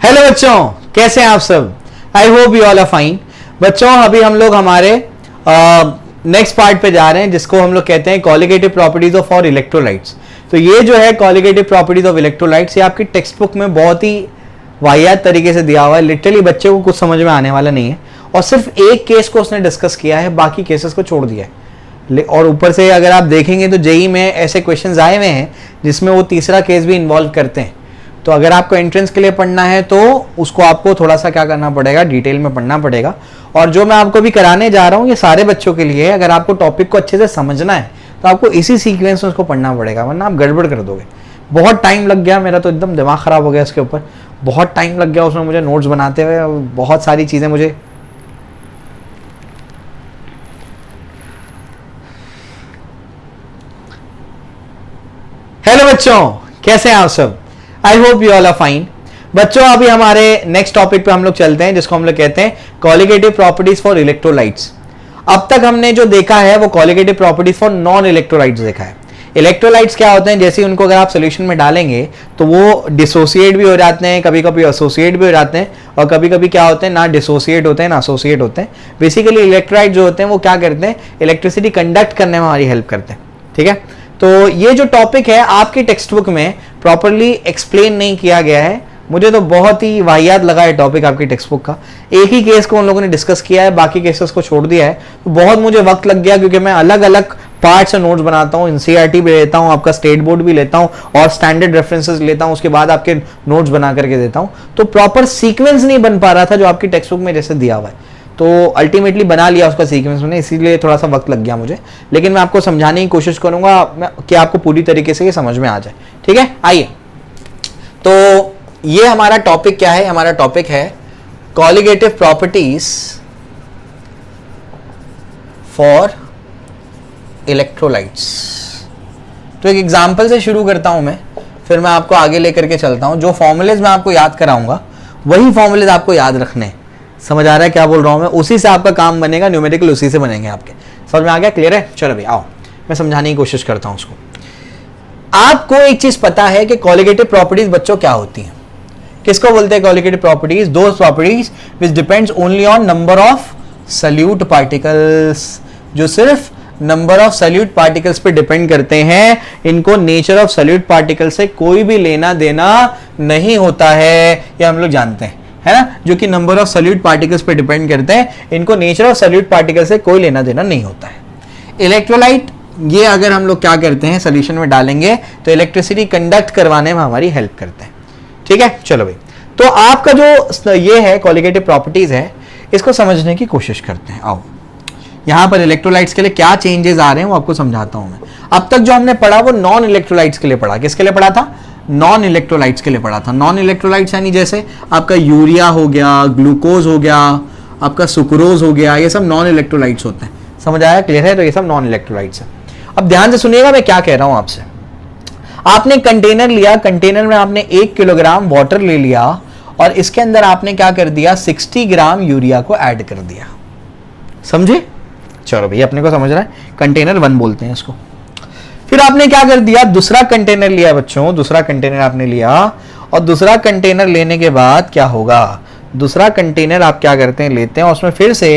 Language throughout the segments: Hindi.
हेलो बच्चों, कैसे हैं आप सब। I hope you all are fine. बच्चों, अभी हम लोग हमारे नेक्स्ट पार्ट पे जा रहे हैं जिसको हम लोग कहते हैं कॉलिगेटिव प्रॉपर्टीज ऑफ और इलेक्ट्रोलाइट्स। तो ये जो है कॉलिगेटिव प्रॉपर्टीज ऑफ इलेक्ट्रोलाइट्स, ये आपकी टेक्स्ट बुक में बहुत ही वाहियात तरीके से दिया हुआ है। लिटरली बच्चे को कुछ समझ में आने वाला नहीं है और सिर्फ एक केस को उसने डिस्कस किया है, बाकी केसेस को छोड़ दिया है। और ऊपर से अगर आप देखेंगे तो जेई में ऐसे क्वेश्चंस आए हुए हैं जिसमें वो तीसरा केस भी इन्वॉल्व करते हैं। तो अगर आपको एंट्रेंस के लिए पढ़ना है तो उसको आपको थोड़ा सा क्या करना पड़ेगा, डिटेल में पढ़ना पड़ेगा। और जो मैं आपको भी कराने जा रहा हूँ ये सारे बच्चों के लिए है। अगर आपको टॉपिक को अच्छे से समझना है तो आपको इसी सीक्वेंस में उसको पढ़ना पड़ेगा, वरना आप गड़बड़ कर दोगे। बहुत टाइम लग गया, मेरा तो एकदम दिमाग खराब हो गया इसके ऊपर। बहुत टाइम लग गया उसमें मुझे नोट्स बनाते हुए, बहुत सारी चीज़ें मुझे। हेलो बच्चों, कैसे हैं आप सब। I hope you all are fine. बच्चों, अभी हमारे नेक्स्ट टॉपिक पे हम लोग चलते हैं जिसको हम लोग कहते हैं कॉलिगेटिव प्रॉपर्टीज फॉर इलेक्ट्रोलाइट्स। अब तक हमने जो देखा है वो colligative properties for non electrolytes देखा है। इलेक्ट्रोलाइट्स क्या होते हैं, जैसे उनको अगर आप सोल्यूशन में डालेंगे तो वो डिसोसिएट भी हो जाते हैं, कभी कभी एसोसिएट भी हो जाते हैं, और कभी कभी क्या होते हैं, ना डिसोसिएट होते हैं ना एसोसिएट होते हैं। बेसिकली इलेक्ट्रोलाइट जो होते हैं वो क्या करते हैं, इलेक्ट्रिसिटी कंडक्ट करने में हमारी हेल्प करते हैं। ठीक है, तो ये जो टॉपिक है आपकी टेक्स्ट बुक में प्रॉपरली एक्सप्लेन नहीं किया गया है। मुझे तो बहुत ही वाहियात लगा है टॉपिक आपकी टेक्स्ट बुक का। एक ही केस को उन लोगों ने डिस्कस किया है, बाकी केसेस को छोड़ दिया है। तो बहुत मुझे वक्त लग गया क्योंकि मैं अलग अलग पार्ट से नोट्स बनाता हूँ, एनसीईआरटी भी लेता हूँ, आपका स्टेट बोर्ड भी लेता हूँ और स्टैंडर्ड रेफरेंसेस लेता हूँ, उसके बाद आपके नोट्स बना करके देता हूँ। तो प्रॉपर सीक्वेंस नहीं बन पा रहा था जो आपकी टेक्स्ट बुक में जैसे दिया हुआ है। तो अल्टीमेटली बना लिया उसका सीक्वेंस मैंने, इसीलिए थोड़ा सा वक्त लग गया मुझे। लेकिन मैं आपको समझाने की कोशिश करूंगा कि आपको पूरी तरीके से ये समझ में आ जाए। ठीक है, आइए। तो ये हमारा टॉपिक क्या है, हमारा टॉपिक है कॉलिगेटिव प्रॉपर्टीज फॉर इलेक्ट्रोलाइट्स। तो एक एग्जांपल से शुरू करता हूं मैं, फिर मैं आपको आगे लेकर के चलता हूं। जो फॉर्मूलेज मैं आपको याद कराऊंगा वही फॉर्मूलेज आपको याद रखने हैं। समझ आ रहा है क्या बोल रहा हूं मैं, उसी से आपका काम बनेगा, न्यूमेरिकल उसी से बनेंगे आपके। समझ में आ गया, क्लियर है। चलो भाई आओ, मैं समझाने की कोशिश करता हूं उसको। आपको एक चीज पता है कि कॉलिगेटिव प्रॉपर्टीज बच्चों क्या होती हैं। किसको बोलते हैं colligative properties? Those properties which depends only on number of solute particles, जो सिर्फ नंबर ऑफ सल्यूट पार्टिकल्स पे डिपेंड करते हैं। इनको नेचर ऑफ सल्यूट पार्टिकल से कोई भी लेना देना नहीं होता है, ये हम लोग जानते हैं, है ना। जो कि नंबर ऑफ सल्यूट पार्टिकल्स पे डिपेंड करते हैं, इनको नेचर ऑफ सल्यूट पार्टिकल से कोई लेना देना नहीं होता है। इलेक्ट्रोलाइट, ये अगर हम लोग क्या करते हैं, सोल्यूशन में डालेंगे तो इलेक्ट्रिसिटी कंडक्ट करवाने में हमारी हेल्प करते हैं। ठीक है, चलो भाई। तो आपका जो ये है कॉलिगेटिव प्रॉपर्टीज है, इसको समझने की कोशिश करते हैं। आओ, यहां पर इलेक्ट्रोलाइट्स के लिए क्या चेंजेस आ रहे हैं वो आपको समझाता हूं मैं। अब तक जो हमने पढ़ा वो नॉन इलेक्ट्रोलाइट्स के लिए पढ़ा। किसके लिए पढ़ा था? नॉन इलेक्ट्रोलाइट्स के लिए पढ़ा था। नॉन इलेक्ट्रोलाइट्स यानी जैसे आपका यूरिया हो गया, ग्लूकोज हो गया, आपका सुक्रोज हो गया, ये सब नॉन इलेक्ट्रोलाइट्स होते हैं। समझ आया, क्लियर है। तो ये सब नॉन इलेक्ट्रोलाइट्स है। अब ध्यान से सुनिएगा मैं क्या कह रहा हूं आपसे। आपने कंटेनर लिया, कंटेनर में आपने 1 किलोग्राम वाटर ले लिया और इसके अंदर आपने क्या कर दिया, 60 ग्राम यूरिया को ऐड कर दिया। समझे? चलो भाई, अपने को समझ रहा है। कंटेनर 1 बोलते हैं इसको। फिर आपने क्या कर दिया, दूसरा कंटेनर लिया बच्चों, दूसरा कंटेनर आपने लिया और दूसरा कंटेनर लेने के बाद क्या होगा, दूसरा कंटेनर आप क्या करते हैं, लेते हैं और उसमें फिर से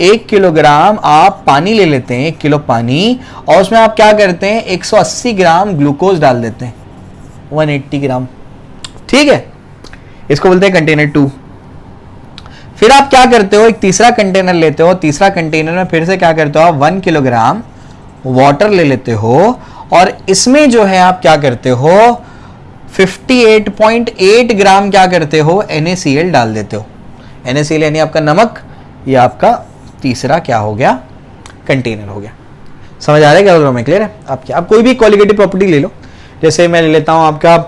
1 किलोग्राम आप पानी ले लेते हैं, 1 किलो पानी, और उसमें आप क्या करते हैं, 180 ग्राम ग्लूकोज डाल देते हैं, 180 ग्राम। ठीक है, इसको बोलते हैं कंटेनर 2। फिर आप क्या करते हो, एक तीसरा कंटेनर लेते हो, तीसरा कंटेनर में फिर से क्या करते हो, आप 1 किलोग्राम वाटर ले लेते हो और इसमें जो है आप क्या करते हो, 58.8 ग्राम क्या करते हो, NaCl डाल देते हो। NaCl यानी आपका नमक, ये आपका तीसरा क्या हो गया, कंटेनर हो गया। समझ आ रहा है क्या बोल रहा हूं मैं, क्लियर है। आप कोई भी कॉलिगेटिव प्रॉपर्टी ले लो, जैसे मैं ले लेता हूं आपका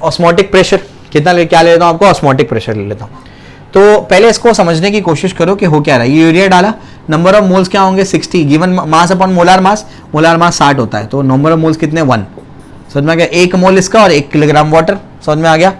ऑस्मोटिक प्रेशर, क्या ले लेता हूं आपको, ऑस्मोटिक प्रेशर ले लेता हूं। तो पहले इसको समझने की कोशिश करो कि हो क्या रहा है। ये यूरिया डाला, नंबर ऑफ मोल्स क्या होंगे, 60, given mass upon molar mass 60 होता है, तो नंबर ऑफ मोल्स कितने, 1। समझ में आ गया। 1 मोल इसका और 1 किलोग्राम वाटर, समझ में आ गया।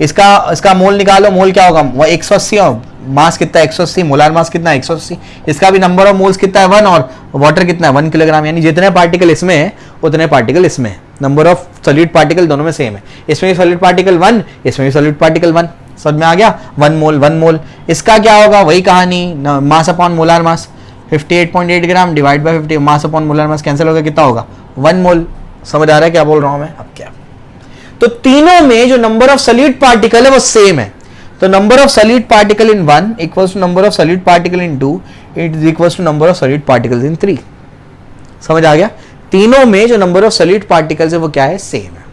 इसका मोल निकालो, मोल क्या होगा, वो 180, और मास कितना है, 180, मोलार मास कितना है, 180। इसका भी नंबर ऑफ मोल्स कितना है, 1, और वाटर कितना है, 1 किलोग्राम। यानी जितने पार्टिकल इसमें है उतने पार्टिकल इसमें है। नंबर ऑफ सॉलिड पार्टिकल दोनों में सेम है। इसमें भी सॉलिड पार्टिकल 1, इसमें भी सॉलिड पार्टिकल 1। समझ में आ गया, 1 मोल 1 मोल। इसका क्या होगा, वही कहानी, mass upon molar mass, 58.8 gram divide by 50, mass upon molar mass cancel होगा, कितना होगा 1 मोल। समझ आ रहा है क्या बोल रहा हूं मैं? अब क्या, तो तीनों में जो नंबर ऑफ सॉल्यूट पार्टिकल है वो सेम है। तो number of solute particle in 1 equals to number of solute particle in 2, it is equals to number of solute particles in 3। समझ आ गया, तीनों में जो नंबर ऑफ सॉल्यूट पार्टिकल्स है वो क्या है, सेम है।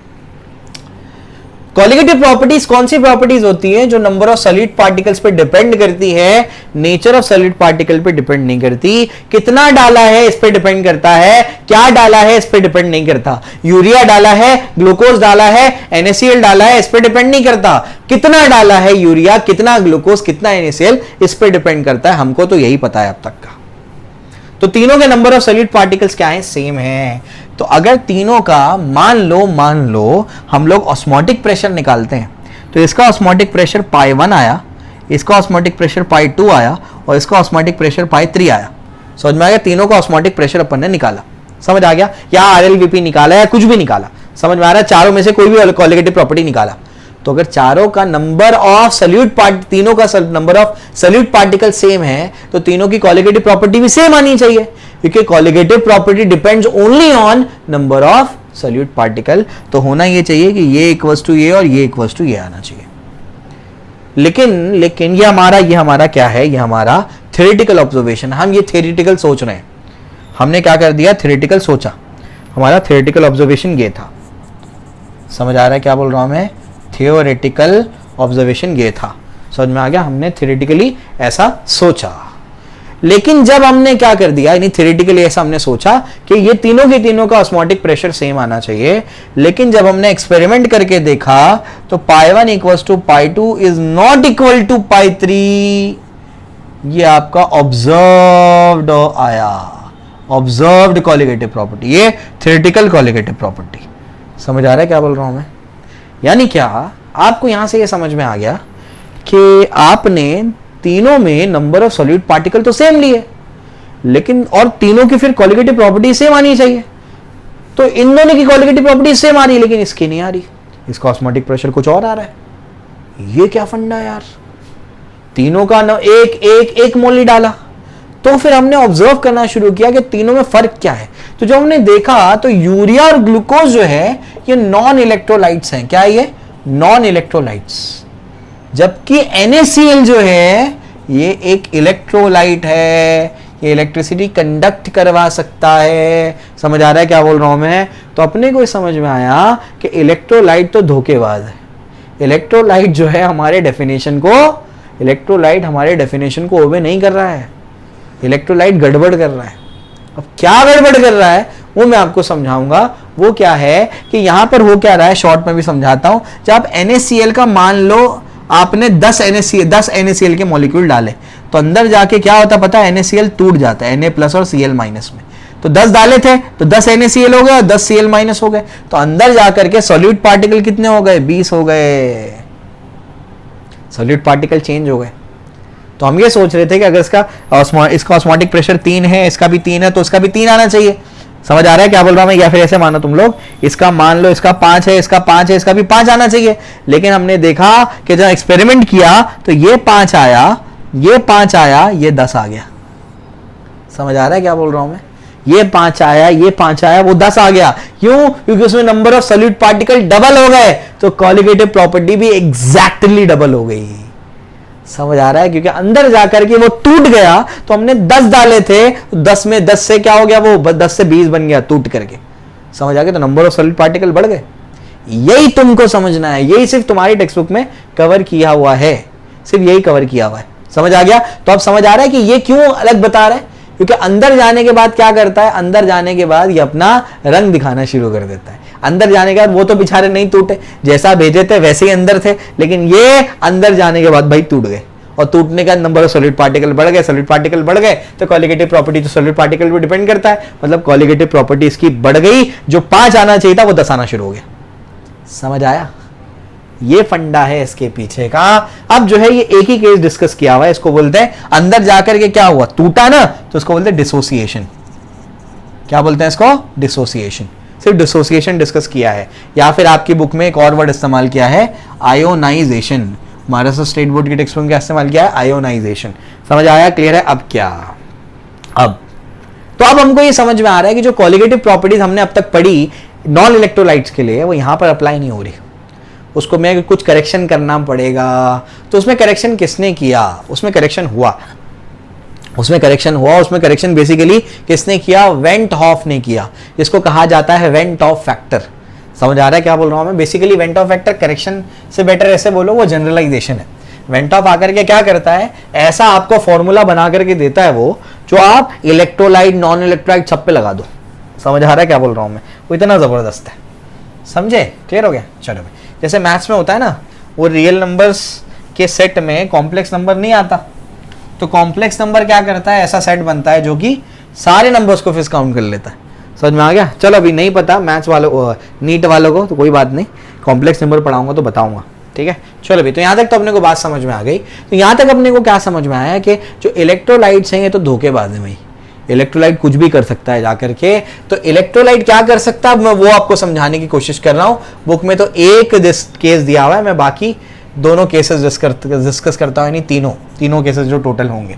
कॉलिगेटिव प्रॉपर्टीज कौन सी प्रॉपर्टीज होती है, जो नंबर ऑफ सॉल्यूट पार्टिकल्स पे डिपेंड करती है, नेचर ऑफ सॉल्यूट पार्टिकल पे डिपेंड नहीं करती। कितना डाला है इस पे डिपेंड करता है, क्या डाला है इस पे डिपेंड नहीं करता। यूरिया डाला है, ग्लूकोज डाला है, NaCl डाला है, इस पे डिपेंड नहीं करता। कितना डाला है यूरिया, कितना ग्लूकोज, कितना NaCl, इस पे डिपेंड करता है। हमको तो यही पता है अब तक का। तो तीनों के नंबर ऑफ सॉल्यूट पार्टिकल्स क्या है, सेम है। तो अगर तीनों का मान लो हम लोग ऑस्मोटिक प्रेशर निकालते हैं, तो इसका ऑस्मोटिक प्रेशर π1 आया, इसका ऑस्मोटिक प्रेशर π2 आया और इसका ऑस्मोटिक प्रेशर π3 आया। समझ में आ गया, तीनों का ऑस्मोटिक प्रेशर अपन ने निकाला। समझ आ गया, या RLVP निकाला या कुछ भी निकाला, समझ में आ रहा है, चारों में से कोई भी कॉलिगेटिव प्रॉपर्टी निकाला। तो अगर चारों का नंबर ऑफ सॉल्यूट तीनों का number of solute particle same है, तो तीनों की कॉलिगेटिव प्रॉपर्टी भी सेम आनी चाहिए, क्योंकि colligative property depends only on number of solute particle. तो होना ये चाहिए कि ये इक्वल्स टू ये और ये इक्वल्स टू ये आना चाहिए। लेकिन ये हमारा क्या है, ये हमारा थ्योरेटिकल ऑब्जर्वेशन। हम ये थ्योरेटिकल सोच रहे हैं, हमने क्या कर दिया, थ्योरेटिकल सोचा। हमारा थ्योरेटिकल ऑब्जर्वेशन ये था। समझ आ रहा है क्या बोल रहा हूं मैं, थियोरेटिकल ऑब्जर्वेशन ये था। समझ में आ गया, हमने थ्योरेटिकली ऐसा सोचा। लेकिन जब हमने क्या कर दिया, यानी थ्योरेटिकली ऐसा हमने सोचा कि ये तीनों के तीनों का ऑस्मोटिक प्रेशर सेम आना चाहिए, लेकिन जब हमने एक्सपेरिमेंट करके देखा तो π1 equals to π2 is not equal to π3। ये आपका ऑब्जर्व्ड आया, ऑब्जर्व्ड कॉलिगेटिव प्रॉपर्टी, ये थ्योरेटिकल कॉलिगेटिव प्रॉपर्टी। समझ आ रहा है क्या बोल रहा हूं मैं? यानी क्या, आपको यहां से ये समझ में आ गया कि आपने तीनों में नंबर ऑफ सॉल्यूट पार्टिकल तो सेम लिए, लेकिन और तीनों की फिर कॉलिगेटिव प्रॉपर्टी सेम आनी चाहिए। तो इन दोनों की कॉलिगेटिव प्रॉपर्टी सेम आ रही है, लेकिन इसकी नहीं आ रही, इसका ऑस्मोटिक प्रेशर कुछ और आ रहा है। ये क्या फंडा यार, तीनों का एक मोल ही डाला। तो फिर हमने ऑब्जर्व करना शुरू किया कि तीनों में फर्क क्या है। तो जब हमने देखा तो यूरिया और ग्लूकोज जो है ये नॉन इलेक्ट्रोलाइट्स हैं। क्या है ये, नॉन इलेक्ट्रोलाइट्स, जबकि NaCl जो है ये एक इलेक्ट्रोलाइट है, ये इलेक्ट्रिसिटी कंडक्ट करवा सकता है। समझ आ रहा है क्या बोल रहा हूं मैं? तो अपने को समझ में आया कि इलेक्ट्रोलाइट तो धोखेबाज है। इलेक्ट्रोलाइट जो है हमारे डेफिनेशन को ओबे नहीं कर रहा है, इलेक्ट्रोलाइट गड़बड़ कर रहा है। अब क्या गड़बड़ कर रहा है वो मैं आपको समझाऊंगा। वो क्या है कि यहां पर हो क्या रहा है, शॉर्ट में भी समझाता हूं। जब NaCl का मान लो आपने 10 NaCl के मॉलिक्यूल डाले, तो अंदर जाके क्या होता पता है, NaCl टूट जाता है Na+ और Cl- में। तो 10 डाले थे तो 10 NaCl हो गए और 10 Cl- हो गए, तो अंदर जाकर के सॉल्यूट पार्टिकल कितने हो गए, 20 हो गए। सॉल्यूट पार्टिकल चेंज हो गए। तो हम ये सोच रहे थे कि अगर इसका ऑस्मोटिक प्रेशर 3 है, इसका भी 3 है, तो इसका भी 3 आना चाहिए। समझ आ रहा है क्या बोल रहा हूं मैं? या फिर ऐसे मानो तुम लोग, इसका मान लो इसका 5 है, इसका 5 है, इसका भी 5 आना चाहिए। लेकिन हमने देखा कि जब एक्सपेरिमेंट किया तो ये 5 आया, ये 5 आया, ये 10 आ गया। समझ आ रहा है क्या बोल रहा हूं मैं? ये 5 आया, ये 5 आया, वो 10 आ गया। क्यों? क्योंकि उसमें number of solute particle double हो गए, तो कॉलिगेटिव प्रॉपर्टी भी एग्जैक्टली डबल हो गई। समझ आ रहा है? क्योंकि अंदर जाकर के वो टूट गया। तो हमने 10 डाले थे, तो 10 में 10 से क्या हो गया, वो 10 से 20 बन गया टूट करके। समझ आ गया? तो नंबर ऑफ सॉलिड पार्टिकल बढ़ गए। यही तुमको समझना है, यही सिर्फ तुम्हारी टेक्स्ट बुक में कवर किया हुआ है, सिर्फ यही कवर किया हुआ है। समझ आ गया? तो अब समझ आ रहा है कि ये क्यों अलग बता रहा है, क्योंकि अंदर जाने के बाद क्या करता है, अंदर जाने के बाद ये अपना रंग दिखाना शुरू कर देता है। अंदर जाने के बाद वो तो बेचारे नहीं टूटे, जैसा भेजे थे वैसे ही अंदर थे, लेकिन ये अंदर जाने के बाद भाई टूट गए, और टूटने का नंबर ऑफ सॉलिड पार्टिकल बढ़ गए। सॉलिड पार्टिकल बढ़ गए तो कॉलिगेटिव प्रॉपर्टी तो सॉलिड पार्टिकल पे डिपेंड करता है, मतलब कॉलिगेटिव प्रॉपर्टी इसकी बढ़ गई, जो 5 आना चाहिए था वो 10 आना शुरू हो गया। समझ आया? ये फंडा है इसके पीछे का। अब जो है ये एक ही केस डिस्कस किया हुआ है, इसको बोलते हैं अंदर जाकर के क्या हुआ, टूटा ना, तो इसको बोलते हैं डिसोसिएशन। क्या बोलते हैं इसको? डिसोसिएशन। सिर्फ डिसोसिएशन डिस्कस किया है, या फिर आपकी बुक में एक और वर्ड इस्तेमाल किया है, आयोनाइजेशन। महाराष्ट्र स्टेट बोर्ड की टेक्स्ट बुक में क्या इस्तेमाल किया है, आयोनाइजेशन। समझ आया, क्लियर है। अब क्या, अब तो अब हमको ये समझ में आ रहा है कि जो कॉलिगेटिव प्रॉपर्टीज हमने अब तक पढ़ी नॉन इलेक्ट्रोलाइट्स के लिए, वो यहां पर अप्लाई नहीं हो रही, उसको मैं कुछ करेक्शन करना पड़ेगा। तो उसमें करेक्शन किसने किया, उसमें करेक्शन हुआ, उसमें करेक्शन बेसिकली किसने किया, वेंट हॉफ ने किया, जिसको कहा जाता है वेंट ऑफ फैक्टर। समझ आ रहा है क्या बोल रहा हूं मैं। Basically went Hoff factor correction से बेटर ऐसे बोलो वो जनरलाइजेशन है। वेंट ऑफ आकर के क्या करता है, ऐसा आपको फॉर्मूला बना करके देता है वो, जो आप इलेक्ट्रोलाइट नॉन इलेक्ट्रोलाइट सब पे लगा दो। समझ आ रहा है क्या बोल रहा हूं मैं, वो इतना जबरदस्त है। समझे, क्लियर हो गया। चलो भाई, जैसे मैथ्स में होता है ना, वो रियल नंबर्स के सेट में कॉम्प्लेक्स नंबर नहीं आता, तो कॉम्प्लेक्स नंबर क्या करता है, ऐसा सेट बनता है जो कि सारे नंबर्स को फिर काउंट कर लेता है। समझ में आ गया। चलो अभी नहीं पता मैथ्स वालों नीट वालों को तो कोई बात नहीं, कॉम्प्लेक्स नंबर पढ़ाऊंगा तो बताऊंगा, ठीक है। चलो भाई, तो यहाँ तक तो अपने को बात समझ में आ गई। तो यहाँ तक अपने को क्या समझ में आया कि जो इलेक्ट्रोलाइट्स हैं ये तो धोखेबाज है भाई, इलेक्ट्रोलाइट कुछ भी कर सकता है जाकर के। तो इलेक्ट्रोलाइट क्या कर सकता है, मैं वो आपको समझाने की कोशिश कर रहा हूँ। बुक में तो एक केस दिया हुआ है, मैं बाकी दोनों केसेस डिस्कस करता हूँ, यानी तीनों केसेस जो टोटल होंगे।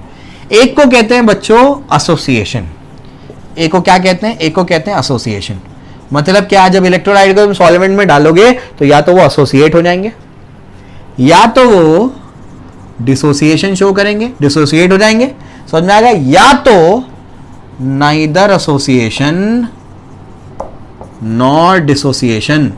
एक को कहते हैं बच्चों एसोसिएशन, एक को क्या कहते हैं, एक को कहते हैं एसोसिएशन। मतलब क्या, जब इलेक्ट्रोलाइट को तुम सॉल्वेंट में डालोगे तो या तो वो एसोसिएट हो जाएंगे या तो वो डिसोसिएशन शो करेंगे, डिसोसिएट हो जाएंगे। समझ में आ गया। या तो नाइदर एसोसिएशन नॉर डिसोसिएशन।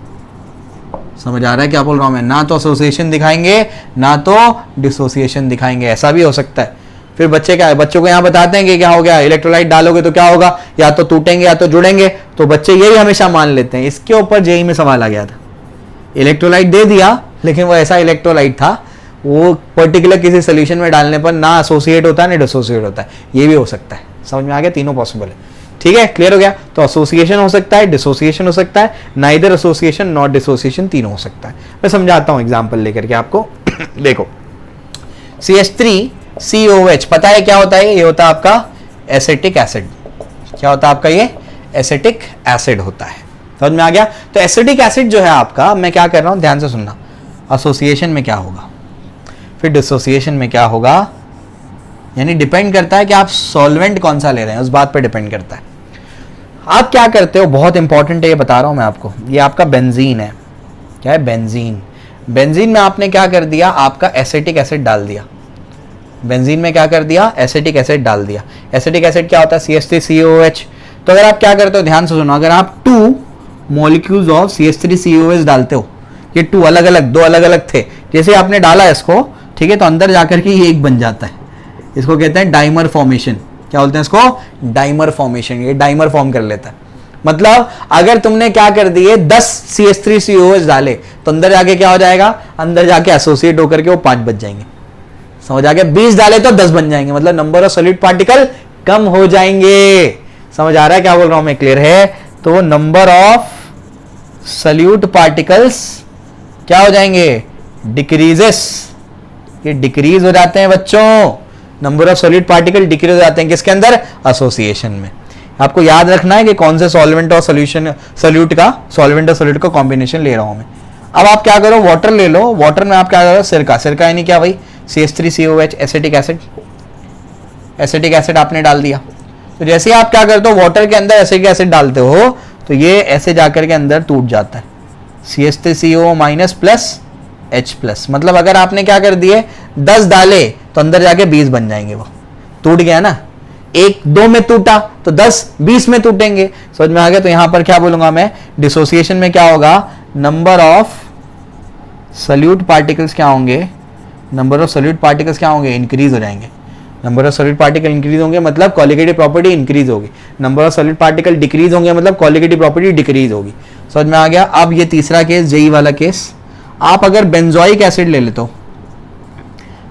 समझ आ रहा है क्या बोल रहा हूं मैं, ना तो एसोसिएशन दिखाएंगे ना तो डिसोसिएशन दिखाएंगे, ऐसा भी हो सकता है। फिर बच्चे क्या है, बच्चों को यहाँ बताते हैं कि क्या हो गया, इलेक्ट्रोलाइट डालोगे तो क्या होगा, या तो टूटेंगे या तो जुड़ेंगे। तो बच्चे यही हमेशा मान लेते हैं। इसके ऊपर जेईई में सवाल आ गया था, इलेक्ट्रोलाइट दे दिया लेकिन वो ऐसा इलेक्ट्रोलाइट था, वो पर्टिकुलर किसी सोल्यूशन में डालने पर ना एसोसिएट होता है ना डिसोसिएट होता है, ये भी हो सकता है। समझ में आ गया, तीनों पॉसिबल है, ठीक है, क्लियर हो गया। तो एसोसिएशन हो सकता है, डिसोसिएशन हो सकता है, नाइदर एसोसिएशन नॉट डिसोसिएशन, तीनों हो सकता है। मैं समझाता हूं एग्जांपल लेकर के आपको। देखो CH3COH, पता है क्या होता है, ये होता है आपका एसिटिक एसिड। क्या होता है आपका, ये एसिटिक एसिड होता है। समझ में आ गया। तो एसिटिक एसिड जो है आपका, मैं क्या कर रहा हूं ध्यान से सुनना, एसोसिएशन में क्या होगा, फिर डिसोसिएशन में क्या होगा, यानी डिपेंड करता है कि आप सॉल्वेंट कौन सा ले रहे हैं, उस बात पर डिपेंड करता है। आप क्या करते हो, बहुत इंपॉर्टेंट है ये, बता रहा हूं मैं आपको। ये आपका बेंजीन है, क्या है, बेंजीन। बेंजीन में आपने क्या कर दिया, आपका एसिटिक एसिड डाल दिया। बेंजीन में क्या कर दिया, एसिटिक एसिड डाल दिया। एसिटिक एसिड क्या होता है, CH3COH। तो अगर आप क्या करते हो, ध्यान से सुनो, अगर आप 2 मॉलिक्यूल्स ऑफ CH3COH डालते हो, ये 2 अलग अलग, 2 अलग अलग थे, जैसे आपने डाला इसको, ठीक है, तो अंदर जाकर के ये एक बन जाता है। इसको कहते हैं डाइमर फॉर्मेशन। क्या बोलते हैं इसको, डाइमर फॉर्मेशन। ये डाइमर फॉर्म कर लेता है। मतलब अगर तुमने क्या कर दिए 10 CH3COH डाले तो अंदर जाके क्या हो जाएगा, अंदर जाके एसोसिएट होकर के वो 5 बच जाएंगे। समझ आ गया। 20 डाले तो 10 बन जाएंगे, मतलब नंबर ऑफ सॉलिड पार्टिकल कम हो जाएंगे। समझ आ रहा है क्या बोल रहा हूं मैं, क्लियर है। तो नंबर ऑफ सॉल्यूट पार्टिकल्स क्या हो जाएंगे, डिक्रीजेस। ये डिक्रीज हो जाते हैं बच्चों, number of solid particle decrease हो जाते हैं किसके अंदर, एसोसिएशन में। आपको याद रखना है कि कौन से सॉल्वेंट और सॉल्यूशन, सॉल्यूट का, सॉल्वेंट और सॉल्यूट का कॉम्बिनेशन ले रहा हूं मैं। अब आप क्या करो, वाटर ले लो, वाटर में आप क्या करो, सिरका। सिरका यानी क्या भाई, CH3COH, acetic acid. Acetic acid आपने डाल दिया, तो जैसे आप क्या करते हो, वाटर के अंदर एसिटिक एसिड डालते हो तो ये ऐसे जाकर के अंदर टूट जाता है, CH3CO- प्लस H+। मतलब अगर आपने क्या कर दिए 10 डाले तो अंदर जाके 20 बन जाएंगे, वो टूट गया ना। 1-2 में टूटा तो 10-20 में टूटेंगे। समझ में आ गया। तो यहां पर क्या बोलूंगा मैं, डिसोसिएशन में क्या होगा, नंबर ऑफ सॉल्यूट पार्टिकल्स क्या होंगे, नंबर ऑफ सॉल्यूट पार्टिकल्स क्या होंगे, इंक्रीज हो जाएंगे। Number of solid particle increase होंगे मतलब कॉलिगेटिव प्रॉपर्टी इंक्रीज होगी। Number of solid particle decrease होंगे मतलब कॉलिगेटिव प्रॉपर्टी डिक्रीज होगी। समझ में आ गया। अब ये तीसरा केस, जेई वाला केस, आप अगर बेंजोइक एसिड ले लेते हो,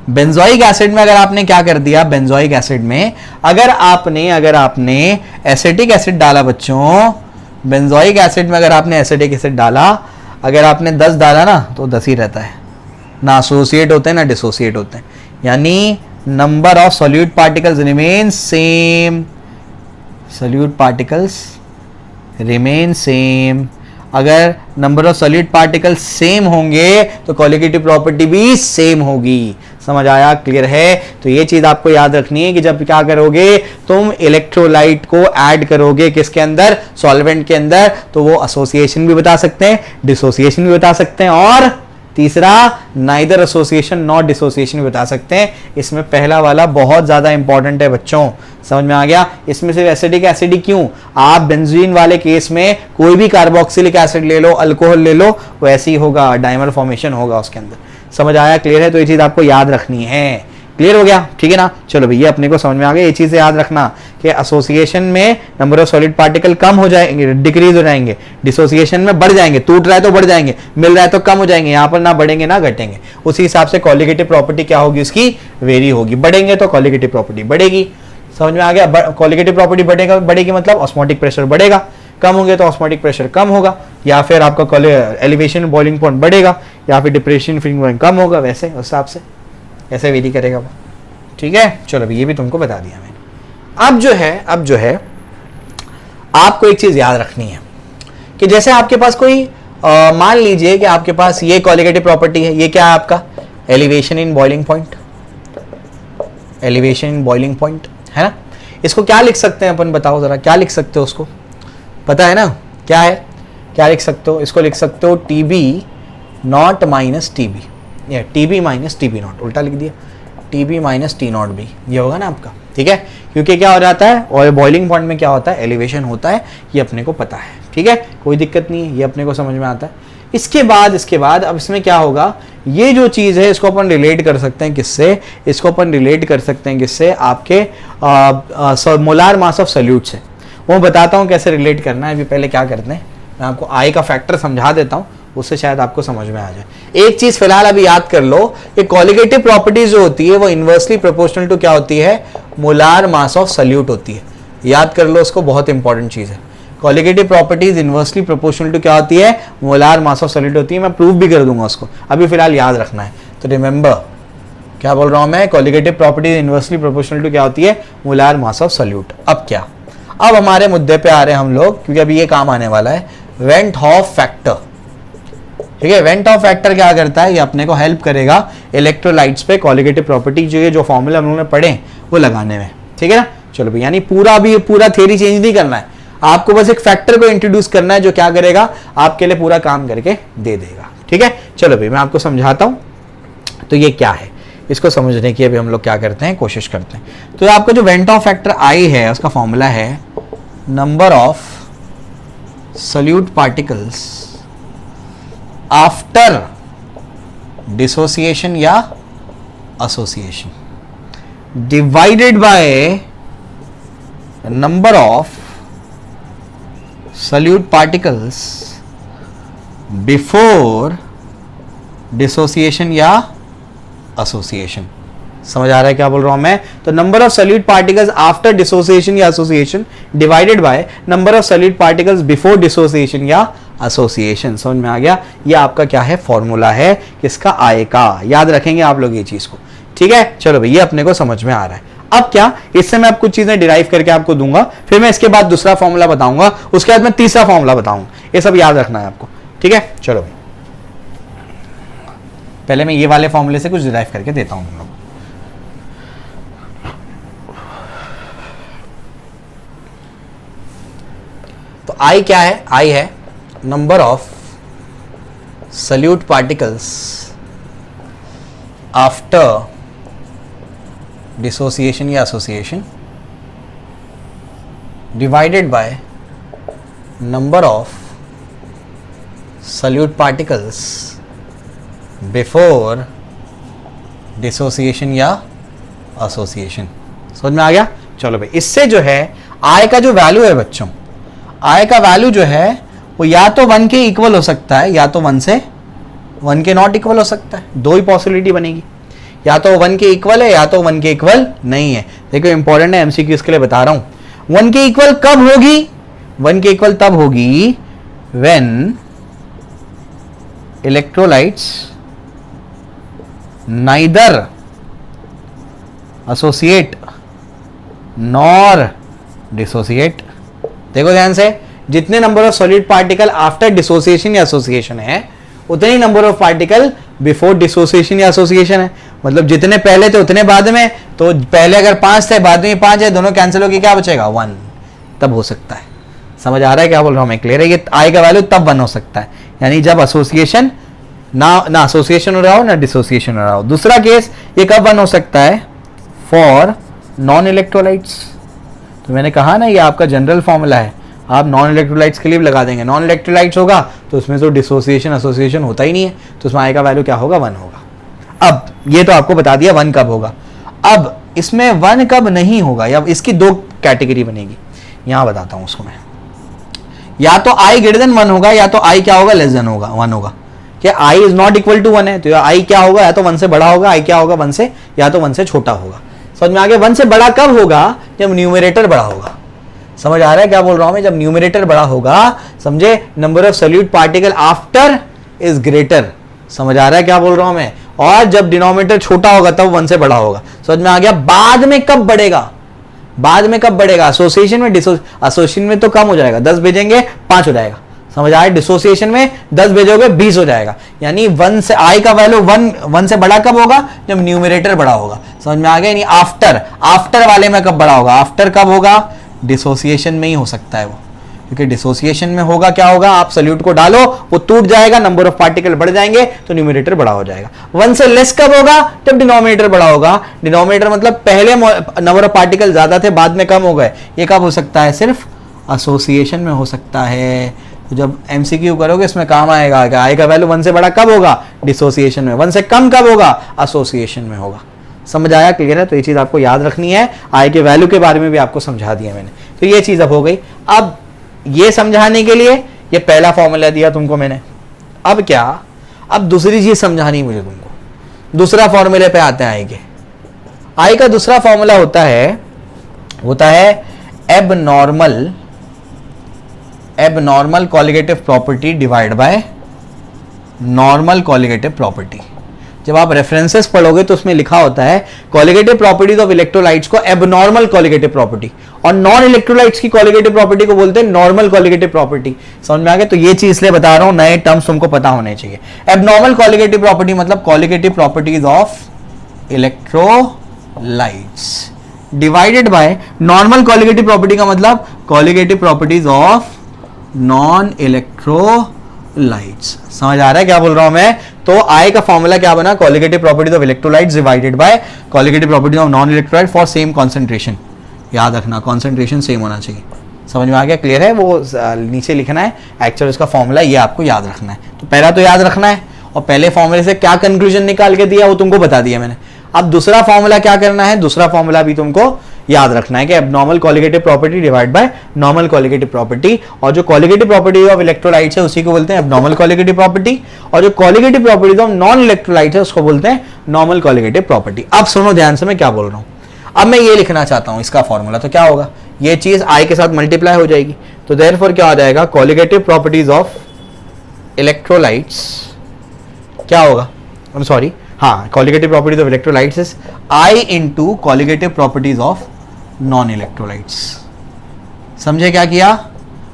बेंजोइक एसिड में अगर आपने क्या कर दिया, बेंजोइक एसिड में अगर आपने एसिटिक एसिड डाला बच्चों, बेंजोइक एसिड में अगर आपने एसिटिक एसिड डाला, अगर आपने 10 डाला ना तो 10 ही रहता है, ना एसोसिएट होते हैं ना डिसोसिएट होते हैं। यानी number of solute particles remain same, solute particles remain same. अगर number of solid particle same होंगे तो कॉलिगेटिव प्रॉपर्टी भी सेम होगी। समझ आया? क्लियर है? तो ये चीज आपको याद रखनी है कि जब क्या करोगे तुम इलेक्ट्रोलाइट को ऐड करोगे किसके अंदर, सॉल्वेंट के अंदर, तो वो एसोसिएशन भी बता सकते हैं, डिसोसिएशन भी बता सकते हैं, और तीसरा नाइदर एसोसिएशन नॉट डिसोसिएशन भी बता सकते हैं। इसमें पहला वाला बहुत ज्यादा इंपॉर्टेंट है बच्चों, समझ में आ गया? इसमें सिर्फ एसिडिक एसिडिक क्यों, आप बेंजीन वाले केस में कोई भी कार्बोक्सिलिक एसिड ले लो, अल्कोहल ले लो, वैसे ही होगा, डाइमर फॉर्मेशन होगा उसके अंदर। समझ आया? क्लियर है? तो ये चीज आपको याद रखनी है। क्लियर हो गया? ठीक है ना? चलो भैया अपने को समझ में आ गया। ये चीज याद रखना कि एसोसिएशन में नंबर ऑफ सॉलिड पार्टिकल कम हो जाएंगे, डिक्रीज हो जाएंगे, डिसोसिएशन में बढ़ जाएंगे, टूट रहा है तो बढ़ जाएंगे, मिल रहा है तो कम हो जाएंगे, यहाँ पर ना बढ़ेंगे ना घटेंगे। उसी हिसाब से कॉलिगेटिव प्रॉपर्टी क्या होगी उसकी, वेरी होगी। बढ़ेंगे तो कॉलिगेटिव प्रॉपर्टी बढ़ेगी। समझ में आ गया? कॉलिगेटिव प्रॉपर्टी बढ़ेगी मतलब ऑस्मोटिक प्रेशर बढ़ेगा, कम होंगे तो ऑस्मोटिक प्रेशर कम होगा, या फिर आपका एलिवेशन बॉइलिंग पॉइंट बढ़ेगा, या फिर डिप्रेशन फ्रीइंग पॉइंट कम होगा, वैसे उस हिसाब से ऐसे वेरी करेगा वो। ठीक है? चलो ये भी तुमको बता दिया मैंने। अब जो है आपको एक चीज याद रखनी है कि जैसे आपके पास कोई मान लीजिए कि आपके पास ये कॉलिगेटिव प्रॉपर्टी है, ये क्या है आपका, elevation in boiling point, elevation in boiling point है ना। इसको क्या लिख सकते हैं अपन, बताओ जरा, क्या लिख सकते हो उसको, पता है ना क्या है, क्या लिख सकते हो? इसको लिख सकते हो TB नॉट माइनस TB, या TB माइनस TB नॉट, उल्टा लिख दिया, TB माइनस T नॉट भी, ये होगा ना आपका। ठीक है? क्योंकि क्या हो जाता है, और बॉइलिंग पॉइंट में क्या होता है, एलिवेशन होता है, ये अपने को पता है। ठीक है? कोई दिक्कत नहीं है, ये अपने को समझ में आता है। इसके बाद अब इसमें क्या होगा, ये जो चीज़ है इसको अपन रिलेट कर सकते हैं किससे, इसको अपन रिलेट कर सकते हैं किससे, आपके मोलार मास ऑफ सॉल्यूट से। वो बताता हूँ कैसे रिलेट करना है। अभी पहले क्या करते हैं, मैं आपको आई का फैक्टर समझा देता हूँ, उससे शायद आपको समझ में आ जाए। एक चीज फिलहाल अभी याद कर लो कि कॉलिगेटिव प्रॉपर्टीज जो होती है वो इनवर्सली प्रोपोर्शनल टू क्या होती है, मोलार मास ऑफ सॉल्यूट होती है। याद कर लो उसको, बहुत इंपॉर्टेंट चीज है। Colligative properties inversely proportional to क्या होती है, मोलार मास ऑफ सॉल्यूट होती है। मैं प्रूफ भी कर दूंगा उसको, अभी फिलहाल याद रखना है। तो रिमेंबर क्या बोल रहा हूं मैं, colligative properties inversely proportional to क्या होती है, मोलार मास ऑफ सॉल्यूट। अब क्या, अब हमारे मुद्दे पे आ रहे हैं हम लोग, क्योंकि अभी ये काम आने वाला है, वेंट हॉफ फैक्टर। ठीक है? वेंट ऑफ फैक्टर क्या करता है, ये अपने को हेल्प करेगा इलेक्ट्रोलाइट्स पे कॉलिगेटिव प्रॉपर्टी जो फॉर्मूला हम लोगों ने पढ़े वो लगाने में। ठीक है ना? चलो भाई, यानी पूरा थ्योरी चेंज नहीं करना है, आपको बस एक फैक्टर को इंट्रोड्यूस करना है जो क्या करेगा, आपके लिए पूरा काम करके दे देगा। ठीक है? चलो भाई मैं आपको समझाता हूं। तो ये क्या है, इसको समझने की अभी हम लोग क्या करते हैं, कोशिश करते हैं। तो आपका जो वेंट ऑफ फैक्टर आई है उसका फॉर्मूला है number of solute particles after dissociation या association divided by number of solute particles before dissociation या एसोसिएशन। समझ आ रहा है क्या बोल रहा हूं मैं? तो number of solute particles after dissociation या association divided by number of solute particles before dissociation या एसोसिएशन। समझ में आ गया? ये आपका क्या है, फॉर्मूला है किसका, आय का। याद रखेंगे आप लोग ये चीज को। ठीक है? चलो भैया अपने को समझ में आ रहा है। अब क्या, इससे मैं कुछ चीजें डिराइव करके आपको दूंगा, फिर मैं इसके बाद दूसरा फॉर्मूला बताऊंगा, उसके बाद मैं तीसरा फॉर्मूला बताऊंगा। ये सब याद रखना है आपको। ठीक है? चलो भाई पहले मैं ये वाले फॉर्मूले से कुछ डिराइव करके देता हूं तुम लोग। तो आई क्या है, आई है number of solute particles after dissociation या association divided by number of solute particles before dissociation या एसोसिएशन। समझ में आ गया? चलो भाई, इससे जो है आय का जो वैल्यू है बच्चों, आय का वैल्यू जो है वो या तो 1 के इक्वल हो सकता है, या तो 1 के नॉट इक्वल हो सकता है। दो ही पॉसिबिलिटी बनेगी, या तो 1 के इक्वल है या तो 1 के इक्वल नहीं है। देखो इंपॉर्टेंट है, एमसीक्यू इसके लिए बता रहा हूं। 1 के इक्वल कब होगी, 1 के इक्वल तब होगी when electrolytes neither associate nor dissociate। देखो ध्यान से, जितने number of solid particle after dissociation या एसोसिएशन है उतने ही number of particle before dissociation या एसोसिएशन है। मतलब जितने पहले थे उतने बाद में, तो पहले अगर 5 थे बाद में 5 है, दोनों कैंसिल होकर क्या बचेगा 1, तब हो सकता है। समझ आ रहा है क्या बोल रहा हूं मैं? क्लियर है? ये आई का वैल्यू तब 1 हो सकता है, यानी जब एसोसिएशन ना एसोसिएशन हो रहा हो ना डिसोसिएशन हो रहा हो। दूसरा केस ये कब 1 हो सकता है? For non electrolytes. तो मैंने कहा ना ये आपका जनरल फॉर्मूला है, आप नॉन इलेक्ट्रोलाइट्स के लिए भी लगा देंगे। नॉन इलेक्ट्रोलाइट्स होगा तो उसमें तो डिसोसिएशन एसोसिएशन होता ही नहीं है, तो उसमें आई का वैल्यू क्या होगा? 1 होगा। अब ये तो आपको बता दिया 1 कब होगा। अब इसमें 1 कब नहीं होगा, या इसकी 2 कैटेगरी बनेगी, यहां बताता हूं उसको मैं। या तो आई ग्रेटर देन 1 होगा, या तो आई क्या होगा? लेस देन होगा 1 होगा। क्या I is not equal to 1 है, तो आई क्या होगा? या तो 1 से बड़ा होगा, आई क्या होगा? 1 से, या तो 1 से छोटा होगा। समझ में आ गया? 1 से बड़ा कब होगा? जब न्यूमरेटर बड़ा होगा। समझ आ रहा है क्या बोल रहा हूं मैं? जब न्यूमरेटर बड़ा होगा, समझे, number of solute particle after is greater. समझ आ रहा है क्या बोल रहा हूं मैं? और जब डिनोमिनेटर छोटा होगा तब 1 से बड़ा होगा। समझ में आ गया? बाद में कब बढ़ेगा? बाद में कब बढ़ेगा? एसोसिएशन में, एसोसिएशन में तो कम हो जाएगा, 10 भेजेंगे 5 हो जाएगा। समझ आया? डिसोसिएशन में 10 भेजोगे 20 हो जाएगा। यानी 1 से आई का वैल्यू 1 से बड़ा कब होगा? जब न्यूमरेटर बड़ा होगा। समझ में आ गया? यानी आफ्टर वाले में कब बड़ा होगा? आफ्टर कब होगा? डिसोसिएशन में ही हो सकता है वो, क्योंकि डिसोसिएशन में होगा क्या होगा? आप सॉल्यूट को डालो, वो टूट जाएगा, नंबर ऑफ पार्टिकल बढ़ जाएंगे, तो न्यूमरेटर बड़ा हो जाएगा। 1 से लेस कब होगा? जब डिनोमिनेटर बड़ा होगा। डिनोमिनेटर मतलब पहले नंबर ऑफ पार्टिकल ज्यादा थे, बाद में कम हो गए। ये कब हो सकता है? सिर्फ एसोसिएशन में हो सकता है। तो जब एमसीक्यू करोगे इसमें काम आएगा कि आई का वैल्यू 1 से बड़ा कब होगा? डिसोसिएशन में। 1 से कम कब होगा? एसोसिएशन में होगा। समझ आया? क्लियर है? तो ये चीज आपको याद रखनी है। आई के वैल्यू के बारे में भी आपको समझा दिया मैंने, तो ये चीज अब हो गई। अब ये समझाने के लिए ये पहला फॉर्मूला दिया तुमको मैंने। अब क्या? अब दूसरी चीज समझानी मुझे तुमको। दूसरा फॉर्मूले पे आते हैं आई के। आई का दूसरा फॉर्मूला होता है abnormal colligative property divide by normal colligative property. जब आप रेफरेंसेस पढ़ोगे तो उसमें लिखा होता है कॉलिगेटिव प्रॉपर्टीज ऑफ इलेक्ट्रोलाइट्स को एबनॉर्मल कॉलिगेटिव प्रॉपर्टी, और नॉन इलेक्ट्रोलाइट्स की कॉलिगेटिव प्रॉपर्टी को बोलते हैं नॉर्मल कॉलिगेटिव प्रॉपर्टी। समझ में आ गया? तो ये चीज इसलिए बता रहा हूं, नए टर्म्स तुमको पता होने चाहिए। एबनॉर्मल कॉलिगेटिव प्रॉपर्टी मतलब colligative properties of electrolytes divided by normal colligative property का मतलब colligative properties of non electrolytes. समझ आ रहा है क्या बोल रहा हूं मैं? तो आई का फॉर्मूला क्या बना? Colligative properties of electrolytes divided by colligative properties of non electrolyte for same concentration. याद रखना, कॉन्सेंट्रेशन सेम होना चाहिए। समझ में आ गया? क्लियर है? वो नीचे लिखना है एक्चुअल इसका फॉर्मूला, ये आपको याद रखना है। तो पहला तो याद रखना है, और पहले फॉर्मूले से क्या कंक्लूजन निकाल के दिया वो तुमको बता दिया मैंने। अब दूसरा फॉर्मूला क्या करना है? दूसरा फॉर्मूला भी तुमको याद रखना है कि abnormal colligative property divide by normal colligative property, और जो कॉलिगेटिव प्रॉपर्टी ऑफ इलेक्ट्रोलाइट्स है उसी को बोलते हैं एबनॉर्मल कॉलिगेटिव प्रॉपर्टी, और जो colligative properties of non electrolytes है उसको बोलते हैं नॉर्मल कॉलिगेटिव प्रॉपर्टी। अब सुनो ध्यान से मैं क्या बोल रहा हूं। अब मैं ये लिखना चाहता हूं इसका फॉर्मूला, तो क्या होगा? ये चीज आई के साथ मल्टीप्लाई हो जाएगी, तो देयरफॉर क्या आ जाएगा? कॉलिगेटिव प्रॉपर्टीज ऑफ इलेक्ट्रोलाइट्स क्या होगा? सॉरी, हाँ, colligative properties of electrolytes is I into colligative properties of non electrolytes. समझे क्या किया?